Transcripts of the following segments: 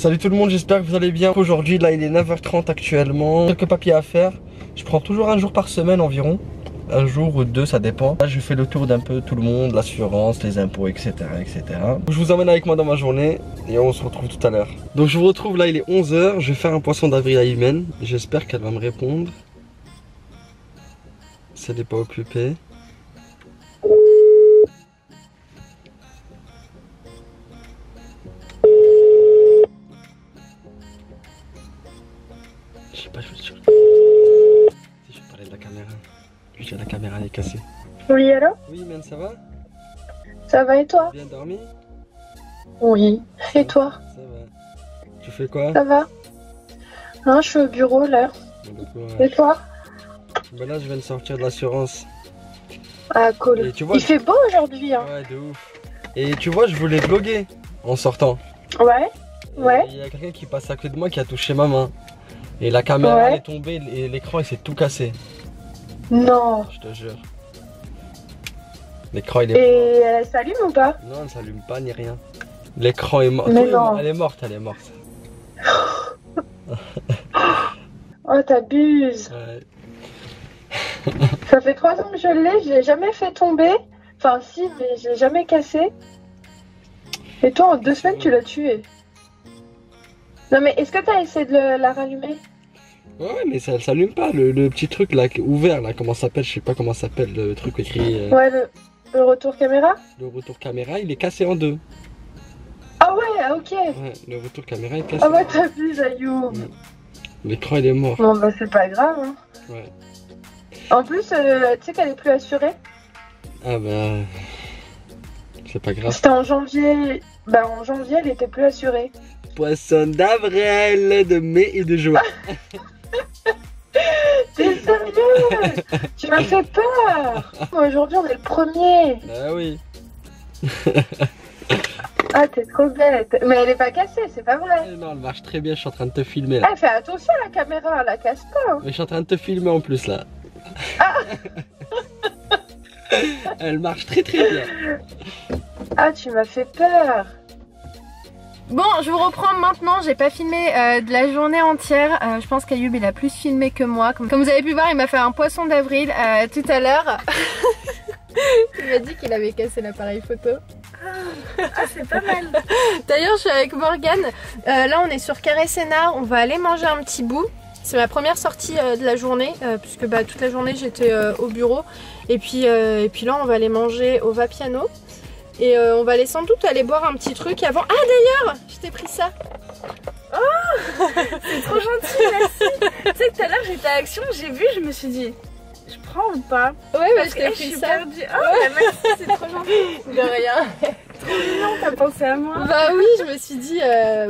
Salut tout le monde, j'espère que vous allez bien. Aujourd'hui là il est 9h30 actuellement. Quelques papiers à faire. Je prends toujours un jour par semaine environ. Un jour ou deux, ça dépend. Là je fais le tour d'un peu tout le monde, l'assurance, les impôts, etc. etc. Je vous emmène avec moi dans ma journée et on se retrouve tout à l'heure. Donc je vous retrouve là, il est 11h. Je vais faire un poisson d'avril à Imen. J'espère qu'elle va me répondre. Si elle n'est pas occupée. Je sais pas, je vais parler de la caméra. Juste la caméra est cassée. Oui, allô? Oui, man, ça va? Ça va et toi? Bien dormi? Oui. Et toi? Ça va. Tu fais quoi? Ça va? Non, je suis au bureau là. Et toi? Ben là, je viens de sortir de l'assurance. Ah, cool. Et tu vois, il fait beau aujourd'hui. Hein. Ouais, de ouf. Et tu vois, je voulais vlogger en sortant. Ouais. Ouais. Il y a quelqu'un qui passe à côté de moi qui a touché ma main. Et la caméra elle est tombée et l'écran il s'est tout cassé. Non. Je te jure. L'écran il est Et elle s'allume ou pas? Non, elle ne s'allume pas ni rien. L'écran est mort. Mais non. Elle est morte, elle est morte. Oh, t'abuses. Ouais. Ça fait 3 ans que je l'ai jamais fait tomber. Enfin, si, mais je l'ai jamais cassé. Et toi, en 2 semaines, tu l'as tué. Non, mais est-ce que t'as essayé de la rallumer? Ouais, mais ça ne s'allume pas. Le petit truc là, ouvert là, comment ça s'appelle? Je sais pas comment ça s'appelle, le truc écrit. Ouais, le retour caméra? Le retour caméra, il est cassé en deux. Ah ouais, ok. Ouais, le retour caméra est cassé. Ah ouais, t'abuses, Ayou. L'écran il est mort. Bon, bah, c'est pas grave. Hein. Ouais. En plus, tu sais qu'elle est plus assurée. Ah bah. C'est pas grave. C'était en janvier. Bah, en janvier, elle était plus assurée. Poisson d'avril, de mai et de juin. T'es sérieux? Tu m'as fait peur. Aujourd'hui, on est le 1er. Ah oui. Ah, t'es trop bête. Mais elle est pas cassée, c'est pas vrai. Non, elle marche très bien, je suis en train de te filmer là. Ah, fais attention à la caméra, elle la casse pas. Hein. Mais je suis en train de te filmer en plus là. Ah. Elle marche très très bien. Ah, tu m'as fait peur. Bon, je vous reprends maintenant, j'ai pas filmé de la journée entière, je pense qu'Ayoub il a plus filmé que moi. Comme vous avez pu voir, il m'a fait un poisson d'avril tout à l'heure. Il m'a dit qu'il avait cassé l'appareil photo. Ah, c'est pas mal. D'ailleurs, je suis avec Morgane, là on est sur Carré Sénart, on va aller manger un petit bout. C'est ma première sortie de la journée, puisque bah, toute la journée j'étais au bureau. Et puis là on va aller manger au Vapiano. Et on va aller sans doute aller boire un petit truc avant. Ah d'ailleurs, je t'ai pris ça. Oh, c'est trop gentil, merci. Tu sais que tout à l'heure j'étais à Action, j'ai vu, je me suis dit, je prends ou pas? Ouais, bah, je t'ai je pris suis ça. perdue. Oh, bah, merci, c'est trop gentil. De rien. Trop mignon, t'as pensé à moi. Bah oui, je me suis dit,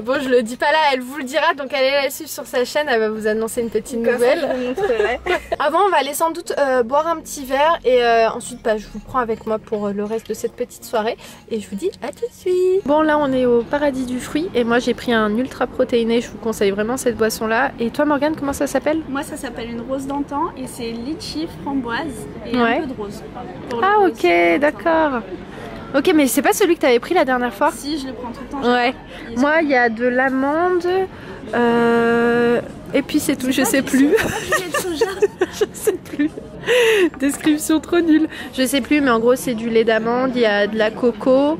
bon je le dis pas là, elle vous le dira, donc allez la suivre sur sa chaîne, elle va vous annoncer une petite nouvelle. Ça, je vous montrerai. Avant on va aller sans doute boire un petit verre et ensuite bah, je vous prends avec moi pour le reste de cette petite soirée et je vous dis à tout de suite. Bon là on est au paradis du fruit et moi j'ai pris un ultra protéiné, je vous conseille vraiment cette boisson là. Et toi Morgane, comment ça s'appelle? Moi ça s'appelle une rose d'antan et c'est litchi, framboise et Ouais. un peu de rose. Ah ok, d'accord. Ok, mais c'est pas celui que t'avais pris la dernière fois? Si, je le prends tout le temps. Ouais. Moi, il y a de l'amande et puis c'est tout, je sais plus. Je sais plus. Description trop nulle. Je sais plus, mais en gros, c'est du lait d'amande, il y a de la coco.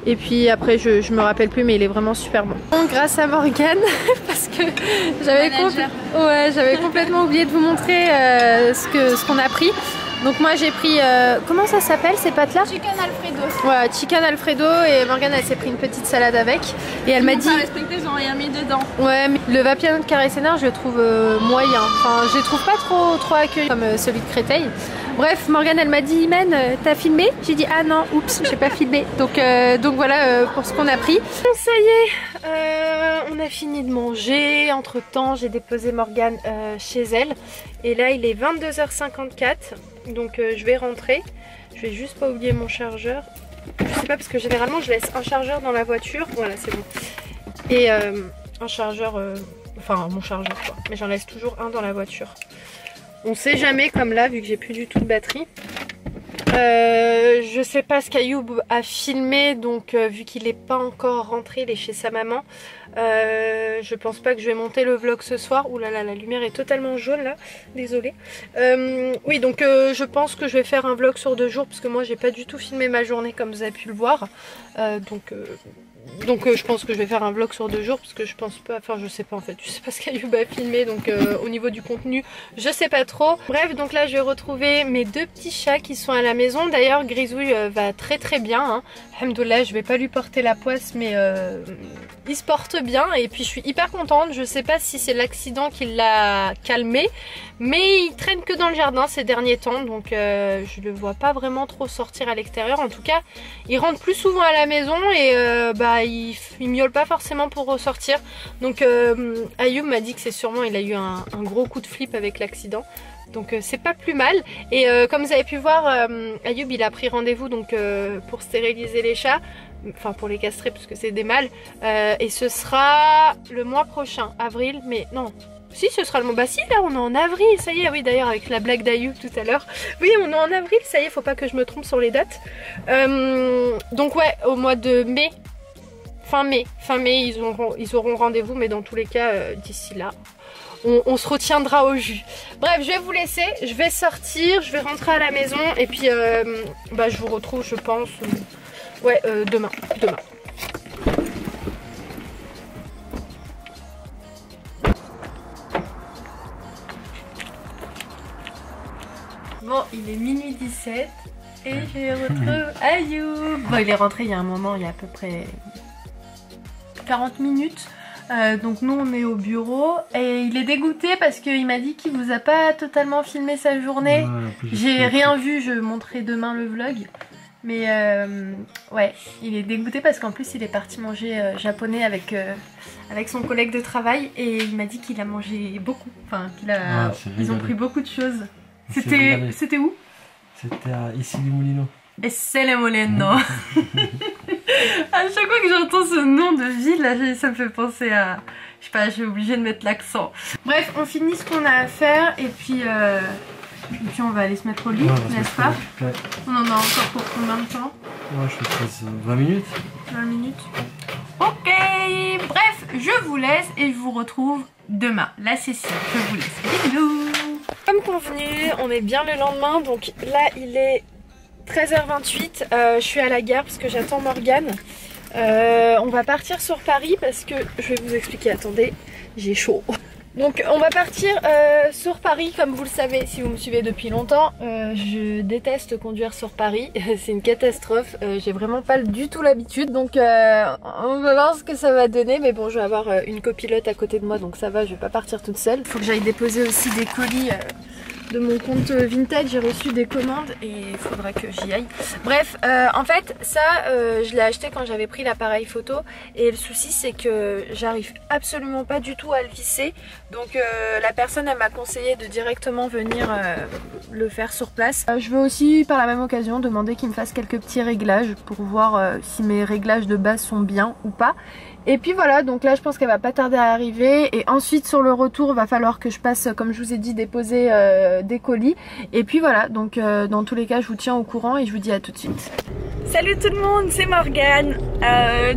Et puis après, je me rappelle plus, mais il est vraiment super bon. Donc, grâce à Morgane, parce que j'avais complètement oublié de vous montrer ce qu'on a pris. Donc moi j'ai pris, comment ça s'appelle ces pâtes là? Chicken Alfredo. Voilà, chicken Alfredo et Morgane elle s'est pris une petite salade avec. Et elle m'a dit... Pas respecté, ils ont rien mis dedans. Ouais, mais le Vapiano de Carré Sénart je le trouve moyen. Enfin je les trouve pas trop accueillis comme celui de Créteil. Bref, Morgane elle m'a dit Imen, t'as filmé? J'ai dit ah non, oups, j'ai pas filmé. Donc voilà pour ce qu'on a pris. Ça y est, on a fini de manger. Entre temps j'ai déposé Morgane chez elle. Et là il est 22h54. Donc je vais rentrer. Je vais juste pas oublier mon chargeur. Je sais pas parce que généralement je laisse un chargeur dans la voiture. Voilà c'est bon. Et un chargeur, enfin mon chargeur quoi. Mais j'en laisse toujours un dans la voiture. On sait jamais comme là vu que j'ai plus du tout de batterie. Je sais pas ce qu'Ayoub a filmé, donc vu qu'il n'est pas encore rentré, il est chez sa maman. Je pense pas que je vais monter le vlog ce soir. Ouh là là, la lumière est totalement jaune là, désolée. Oui, donc je pense que je vais faire un vlog sur 2 jours parce que moi j'ai pas du tout filmé ma journée comme vous avez pu le voir. Donc je pense que je vais faire un vlog sur 2 jours parce que je pense pas, enfin je sais pas en fait, je sais pas ce qu'Ayoub a filmé, donc au niveau du contenu je sais pas trop. Bref, donc là je vais retrouver mes 2 petits chats qui sont à la maison. D'ailleurs Grisouille va très très bien, hein. Alhamdoulilah, je vais pas lui porter la poisse mais il se porte bien et puis je suis hyper contente. Je sais pas si c'est l'accident qui l'a calmé, mais il traîne que dans le jardin ces derniers temps, donc je le vois pas vraiment trop sortir à l'extérieur. En tout cas il rentre plus souvent à la maison et il miaule pas forcément pour ressortir. Donc Ayoub m'a dit que c'est sûrement, il a eu un gros coup de flip avec l'accident. Donc c'est pas plus mal. Et comme vous avez pu voir, Ayoub il a pris rendez-vous donc pour stériliser les chats. Enfin pour les castrer parce que c'est des mâles. Et ce sera le mois prochain, avril, mais non. Si, ce sera le mois. Bah si, là on est en avril, ça y est. Oui, d'ailleurs avec la blague d'Ayoub tout à l'heure. Oui, on est en avril, ça y est, faut pas que je me trompe sur les dates. Donc ouais, au mois de mai. Fin mai, ils auront rendez-vous, mais dans tous les cas, d'ici là, on se retiendra au jus. Bref, je vais vous laisser, je vais sortir, je vais rentrer à la maison, et puis je vous retrouve, je pense, demain. Bon, il est minuit 17, et je retrouve Ayoub. Bon, il est rentré il y a un moment, il y a à peu près 40 minutes. Donc nous on est au bureau et il est dégoûté parce qu'il m'a dit qu'il vous a pas totalement filmé sa journée. J'ai rien vu, je montrerai demain le vlog. Mais ouais, il est dégoûté parce qu'en plus il est parti manger japonais avec son collègue de travail et il m'a dit qu'il a mangé beaucoup. Enfin ils ont pris beaucoup de choses. C'était où? C'était à Issy-les-Moulineaux. Et c'est les Moleno. À chaque fois que j'entends ce nom de ville, là, ça me fait penser à... Je sais pas, j'ai obligé de mettre l'accent. Bref, on finit ce qu'on a à faire et puis on va aller se mettre au lit, n'est-ce pas? Ouais. On en a encore pour combien de temps? Ouais, je fais 20 minutes. 20 minutes. Ok, bref, je vous laisse et je vous retrouve demain. Là, c'est ça, je vous laisse. Bisous. Comme convenu, on est bien le lendemain, donc là, il est 13h28, je suis à la gare parce que j'attends Morgane. On va partir sur Paris parce que, je vais vous expliquer, attendez, j'ai chaud. Donc on va partir sur Paris, comme vous le savez si vous me suivez depuis longtemps. Je déteste conduire sur Paris, c'est une catastrophe, j'ai vraiment pas du tout l'habitude. Donc on va voir ce que ça va donner, mais bon je vais avoir une copilote à côté de moi donc ça va, je vais pas partir toute seule. Faut que j'aille déposer aussi des colis de mon compte Vinted, j'ai reçu des commandes et il faudra que j'y aille. Bref, en fait ça je l'ai acheté quand j'avais pris l'appareil photo et le souci c'est que j'arrive absolument pas du tout à le visser. Donc la personne elle m'a conseillé de directement venir le faire sur place. Je veux aussi par la même occasion demander qu'il me fasse quelques petits réglages pour voir si mes réglages de base sont bien ou pas. Et puis voilà, donc là je pense qu'elle va pas tarder à arriver et ensuite sur le retour il va falloir que je passe, comme je vous ai dit, déposer des colis. Et puis voilà, donc dans tous les cas je vous tiens au courant et je vous dis à tout de suite. Salut tout le monde, c'est Morgane.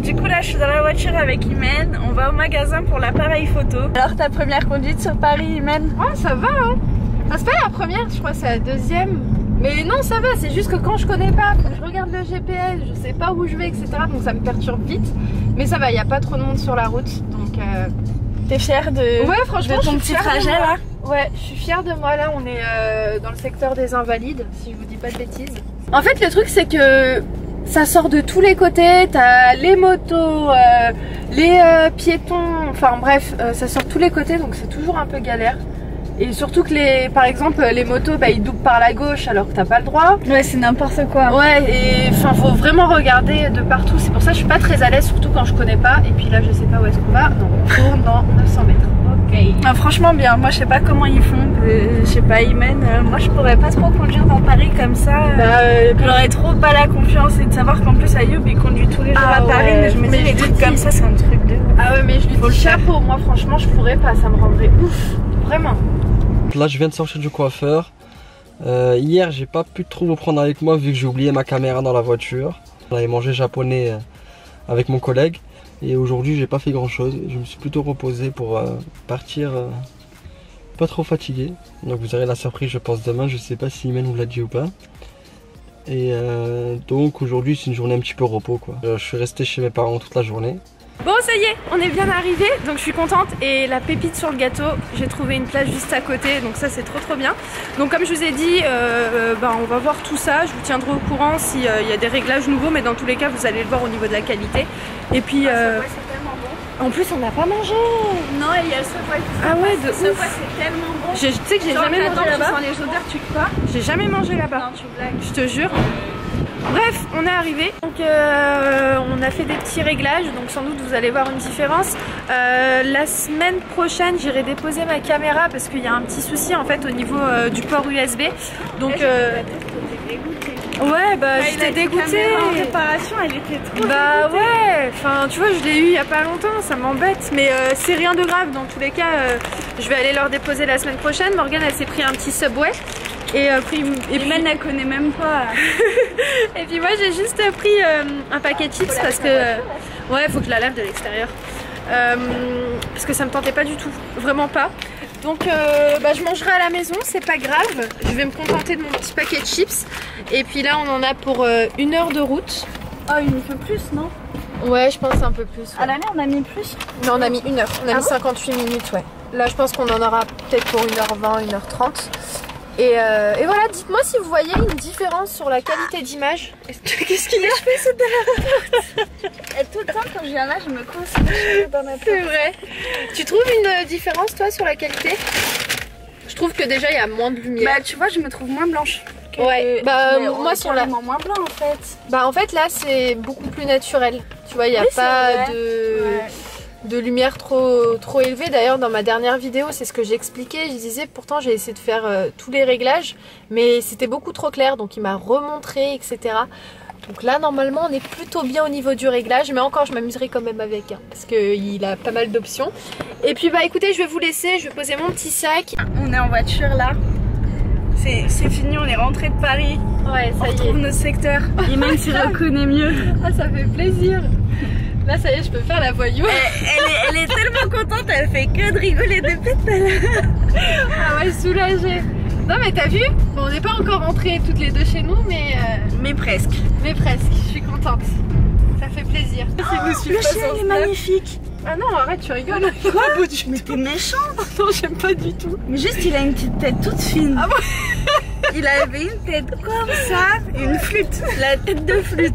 Du coup là je suis dans la voiture avec Imen, on va au magasin pour l'appareil photo. Alors ta première conduite sur Paris, Imen? Ouais, ça va hein. Ah, c'est pas la première, je crois que c'est la deuxième. Mais non ça va, c'est juste que quand je connais pas, quand je regarde le GPS, je sais pas où je vais, etc. Donc ça me perturbe vite. Mais ça va, il n'y a pas trop de monde sur la route. Donc t'es fière de, ouais, franchement, de ton petit trajet là? Ouais, je suis fière de moi. Là on est dans le secteur des Invalides, si je vous dis pas de bêtises. En fait le truc c'est que ça sort de tous les côtés, t'as les motos, les piétons, enfin bref, ça sort de tous les côtés donc c'est toujours un peu galère. Et surtout que par exemple les motos ils doublent par la gauche alors que t'as pas le droit. Ouais, c'est n'importe quoi. Ouais, et enfin faut vraiment regarder de partout, c'est pour ça que je suis pas très à l'aise, surtout quand je connais pas. Et puis là je sais pas où est-ce qu'on va, donc on tourne dans 900 mètres. Ok. Ah, franchement bien, moi je sais pas comment ils font, je sais pas Imen, moi je pourrais pas trop conduire dans Paris comme ça. J'aurais trop pas la confiance et de savoir qu'en plus Ayoub il conduit tous les jours à Paris, mais je me dis les trucs comme ça c'est un truc de ouf. Ah ouais mais je lui dis chapeau, moi franchement je pourrais pas, ça me rendrait ouf, vraiment. Là je viens de sortir du coiffeur, Hier j'ai pas pu trop vous prendre avec moi vu que j'ai oublié ma caméra dans la voiture. On avait mangé japonais avec mon collègue et aujourd'hui j'ai pas fait grand chose. Je me suis plutôt reposé pour partir pas trop fatigué. Donc vous aurez la surprise je pense demain, je sais pas si Imen vous l'a dit ou pas. Et donc aujourd'hui c'est une journée un petit peu repos quoi. Je suis resté chez mes parents toute la journée. Bon ça y est, on est bien arrivé, donc je suis contente. Et la pépite sur le gâteau, j'ai trouvé une plage juste à côté, donc ça c'est trop bien. Donc comme je vous ai dit, on va voir tout ça, je vous tiendrai au courant s'il y a des réglages nouveaux, mais dans tous les cas vous allez le voir au niveau de la qualité. Et puis c'est tellement bon. En plus on n'a pas mangé. Non, il y a le Subway. Ah ouais, de ouf. C'est tellement bon. Tu sais que j'ai jamais mangé là-bas. Les odeurs, tu quoi? J'ai jamais mangé là-bas. Non, tu blagues. Je te jure. Bref, on est arrivé, donc on a fait des petits réglages, donc sans doute vous allez voir une différence. La semaine prochaine, j'irai déposer ma caméra parce qu'il y a un petit souci en fait au niveau du port USB. Donc ouais, bah j'étais dégoûtée. En réparation, elle était trop dégoûtée. Ouais, enfin tu vois, je l'ai eu il y a pas longtemps, ça m'embête, mais c'est rien de grave. Dans tous les cas, je vais aller leur déposer la semaine prochaine. Morgane, elle s'est pris un petit Subway. Et puis elle connaît même pas. Et puis moi j'ai juste pris un paquet de chips parce que ouais, faut que je la lave de l'extérieur parce que ça me tentait pas du tout, vraiment pas. Donc je mangerai à la maison, c'est pas grave. Je vais me contenter de mon petit paquet de chips. Et puis là on en a pour 1 heure de route. Oh, il me fait plus, non? Ouais, je pense un peu plus. Ouais. À l'aller on a mis plus? Non, on a mis 1 heure, on a mis 58 minutes, ouais. Là je pense qu'on en aura peut-être pour 1h20, 1h30. Et voilà, dites-moi si vous voyez une différence sur la qualité d'image. Qu'est-ce qu'il a fait cette dernière? Tout le temps quand je viens là, je me coince dans ma tête. C'est vrai. Tu trouves une différence toi sur la qualité? Je trouve que déjà il y a moins de lumière. Bah tu vois, je me trouve moins blanche. Ouais, moi sur la... moins blanc en fait. Bah en fait là c'est beaucoup plus naturel. Tu vois, il n'y a pas de lumière trop élevée. D'ailleurs dans ma dernière vidéo c'est ce que j'expliquais, je disais pourtant j'ai essayé de faire tous les réglages mais c'était beaucoup trop clair, donc il m'a remontré etc. Donc là normalement on est plutôt bien au niveau du réglage, mais encore je m'amuserai quand même avec parce qu'il a pas mal d'options. Et puis bah écoutez, je vais vous laisser, je vais poser mon petit sac. On est en voiture là, c'est fini, on est rentré de Paris. Ouais, ça y est. On retrouve notre secteur. Imen s'y reconnaît mieux. Ah, ça fait plaisir. Là ça y est, je peux faire la voyou. Elle est tellement contente, elle fait que de rigoler depuis tout à l'heure. Ah ouais, soulagée. Non mais t'as vu, bon, on n'est pas encore rentrés toutes les deux chez nous, mais presque. Mais presque, je suis contente. Ça fait plaisir. Le chien il est magnifique. Ah non, arrête, tu rigoles. Quoi? Mais t'es méchant. Non, j'aime pas du tout. Mais juste il a une petite tête toute fine. Ah bon? Il avait une tête comme ça, une flûte, la tête de flûte.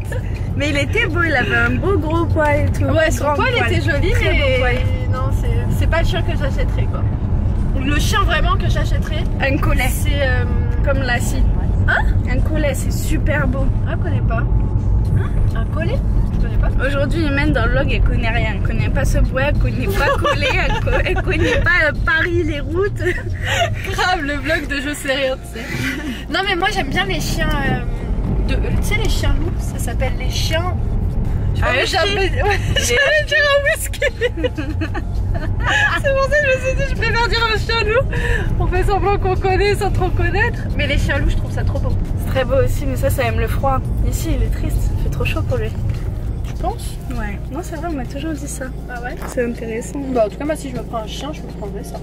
Mais il était beau, il avait un beau gros poil et tout. Ouais, son poil était joli, mais non, c'est pas le chien que j'achèterais quoi. Le chien vraiment que j'achèterais, un collet. C'est comme Lassie. Hein? Un collet, c'est super beau. Ah, je connais pas. Hein? Un collet? Je connais pas. Aujourd'hui, Imen dans le vlog, elle connaît rien. Elle connaît pas Subway, elle connaît pas Collet, elle connaît pas Paris, les routes. Grave, le vlog de je sais rien, tu sais. Non, mais moi j'aime bien les chiens. Tu sais, les chiens loups, ça s'appelle les chiens. J'allais dire un whisky. C'est pour ça que je me suis dit, je préfère dire un chien loup. On fait semblant qu'on connaît sans trop connaître. Mais les chiens loups, je trouve ça trop beau. C'est très beau aussi, mais ça aime le froid. Ici, il est triste, il fait trop chaud pour lui. Tu penses? Ouais. Non, c'est vrai, on m'a toujours dit ça. Ah ouais? C'est intéressant. Bah, en tout cas, moi, si je me prends un chien, je me prendrais ça.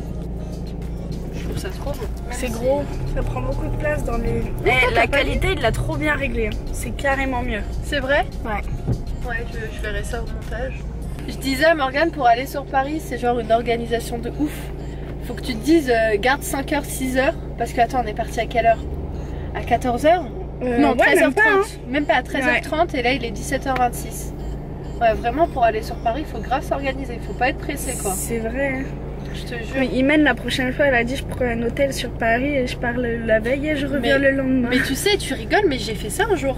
Je trouve ça trop beau. C'est gros, ça prend beaucoup de place dans les... la qualité, il l'a trop bien réglé. C'est carrément mieux. C'est vrai? Ouais. Ouais, je verrai ça au montage. Je disais à Morgane, pour aller sur Paris, c'est genre une organisation de ouf. Faut que tu te dises, garde 5h, 6h. Parce que attends, on est parti à quelle heure? À 14h? Non, 13h30. Même pas à 13h30 ouais. Et là il est 17h26. Ouais, vraiment pour aller sur Paris, il faut grave s'organiser. Il faut pas être pressé quoi. C'est vrai. Je te jure. Mais Imen la prochaine fois elle a dit je prends un hôtel sur Paris et je pars la veille et je reviens le lendemain. Mais tu sais, tu rigoles, mais j'ai fait ça un jour.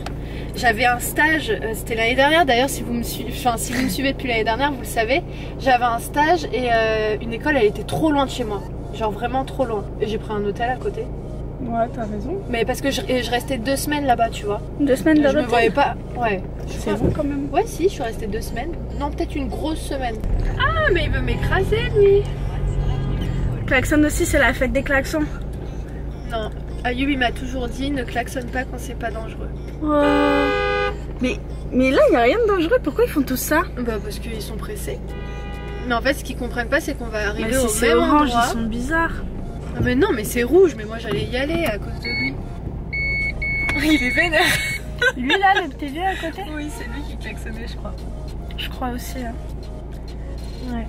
J'avais un stage, c'était l'année dernière d'ailleurs, si vous me suivez, enfin, si vous me suivez depuis l'année dernière, vous le savez. J'avais un stage et une école, elle était trop loin de chez moi. Genre vraiment trop loin. Et j'ai pris un hôtel à côté. Ouais, t'as raison. Mais parce que je restais 2 semaines là-bas, tu vois. 2 semaines dans l'hôtel? Je me voyais pas. Ouais. C'est bon quand même. Ouais, si, je suis restée 2 semaines. Non, peut-être une grosse semaine. Ah, mais il veut m'écraser lui. Klaxon aussi, c'est la fête des klaxons. Non. Ayoub il m'a toujours dit ne klaxonne pas quand c'est pas dangereux. Mais là il y a rien de dangereux, pourquoi ils font tout ça? Bah parce qu'ils sont pressés. Mais en fait ce qu'ils comprennent pas c'est qu'on va arriver mais au si même orange, endroit. Ils sont bizarres. Ah mais non mais c'est rouge, mais moi j'allais y aller à cause de lui. Il est vénère. Lui là, le petit vieux à côté? Oui c'est lui qui klaxonnait je crois. Je crois aussi. Hein. Ouais.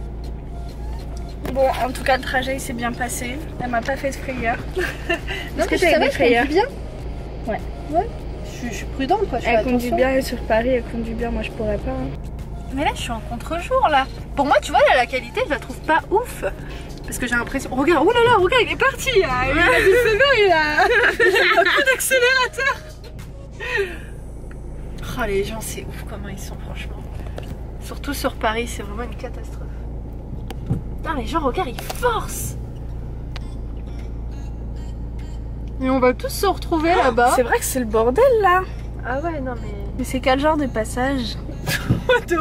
Bon, en tout cas, le trajet il s'est bien passé. Elle m'a pas fait de frayeur. Non que t'as des frayeurs? bien. Ouais. Ouais. Je suis prudente quoi. Elle conduit bien et sur Paris, elle conduit bien. Moi, je pourrais pas. Hein. Mais là, je suis en contre-jour là. Pour moi, tu vois, là, la qualité, je la trouve pas ouf. Parce que j'ai l'impression. Regarde, oh là là, regarde, il est parti. Il a du feu vert, il a beaucoup d'accélérateur. Oh, les gens, c'est ouf comment ils sont, franchement. Surtout sur Paris, c'est vraiment une catastrophe. Putain, les gens, regarde, ils forcent. Et on va tous se retrouver là-bas. C'est vrai que c'est le bordel là. Ah ouais, non mais. Mais c'est quel genre de passage?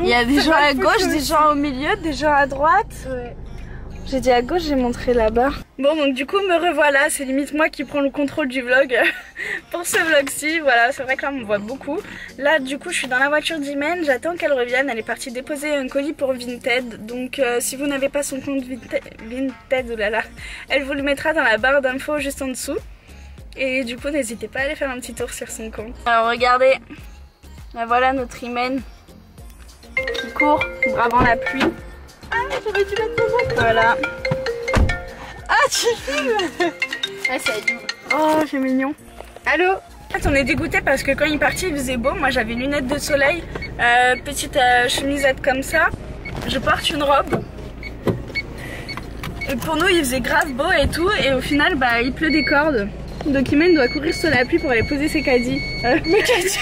Il y a des gens à gauche, des gens au milieu, des gens à droite. Ouais. J'ai dit à gauche, j'ai montré là-bas. Bon, donc du coup, me revoilà. C'est limite moi qui prends le contrôle du vlog pour ce vlog-ci. Voilà, c'est vrai que là, on me voit beaucoup. Là, du coup, je suis dans la voiture d'Imen. J'attends qu'elle revienne. Elle est partie déposer un colis pour Vinted. Donc, si vous n'avez pas son compte Vinted, oh là là, elle vous le mettra dans la barre d'infos juste en dessous. Et du coup, n'hésitez pas à aller faire un petit tour sur son compte. Alors, regardez. Là, voilà notre Imen qui court bravant la pluie. Ah, j'aurais dû mettre mon mot. Voilà. Ah, tu filmes. Ah, c'est Ayoub. Oh, c'est mignon. Allô? En fait, on est dégoûté parce que quand il est parti, il faisait beau. Moi, j'avais lunettes de soleil, petite chemisette comme ça. Je porte une robe. Et pour nous, il faisait grave beau et tout. Et au final, bah, il pleut des cordes. Donc, Imen doit courir sur la pluie pour aller poser ses caddies. Mais caddies.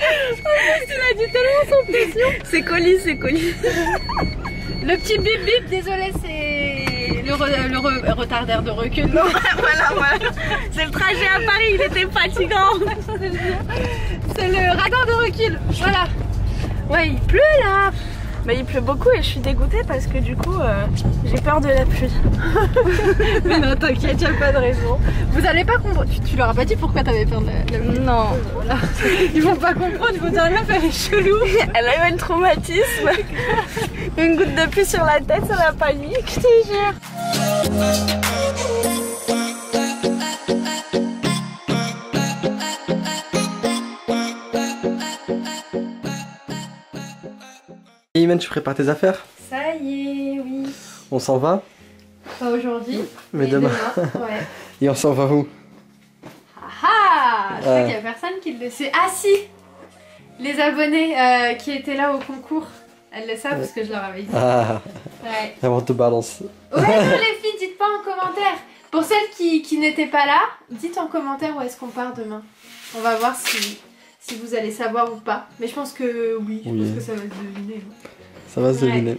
Il a dit tellement sans pression. C'est colis, c'est colis. Le petit bip bip, désolé, c'est le retardaire de recul. Voilà. C'est le trajet à Paris, il était fatigant. C'est le radar de recul. Voilà. Ouais, il pleut là. Bah, il pleut beaucoup et je suis dégoûtée parce que du coup, j'ai peur de la pluie. Mais non, t'inquiète, y'a pas de raison. Vous allez pas comprendre. Tu leur as pas dit pourquoi t'avais peur de la pluie? Non. Voilà. Ils vont pas comprendre, ils vont dire la meuf elle est chelou. Elle a eu un traumatisme. Une goutte de pluie sur la tête, ça la panique, je te jure. Imen, tu prépares tes affaires? Ça y est, oui. On s'en va? Pas aujourd'hui, mais demain. Ouais. Et on s'en va où? Ah, je crois qu'il y a personne qui le sait. Ah si, les abonnés qui étaient là au concours, elles le savent parce que je leur avais dit. Ah, Ouais. avant de te balancer. Ouais, non, les filles, dites pas en commentaire. Pour celles qui n'étaient pas là, dites en commentaire où est-ce qu'on part demain. On va voir si vous allez savoir ou pas. Mais je pense que oui, je pense que ça va se deviner. Ça va se deviner.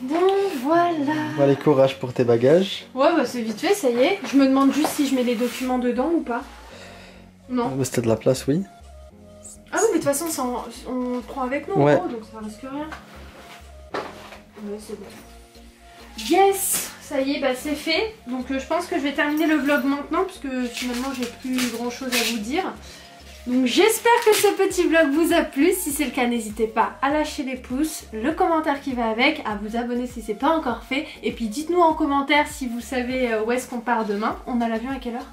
Bon, voilà. Bon, allez, courage pour tes bagages. Ouais, bah c'est vite fait, ça y est. Je me demande juste si je mets les documents dedans ou pas. Non. C'était de la place, oui. Ah oui, mais de toute façon, on le prend avec nous, ouais. En gros, donc ça risque rien. Ouais, c'est bon. Yes, ça y est, bah c'est fait. Donc je pense que je vais terminer le vlog maintenant, parce que finalement, j'ai plus grand chose à vous dire. Donc j'espère que ce petit vlog vous a plu. Si c'est le cas, n'hésitez pas à lâcher les pouces, le commentaire qui va avec, à vous abonner si c'est pas encore fait. Et puis dites-nous en commentaire si vous savez où est-ce qu'on part demain. On a l'avion à quelle heure?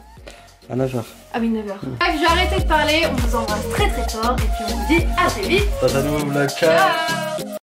À 9h. Ah oui, 9h. Bref, je vais arrêter de parler, on vous embrasse très très fort et puis on vous dit à très vite. Dans un nouveau vlog, ciao.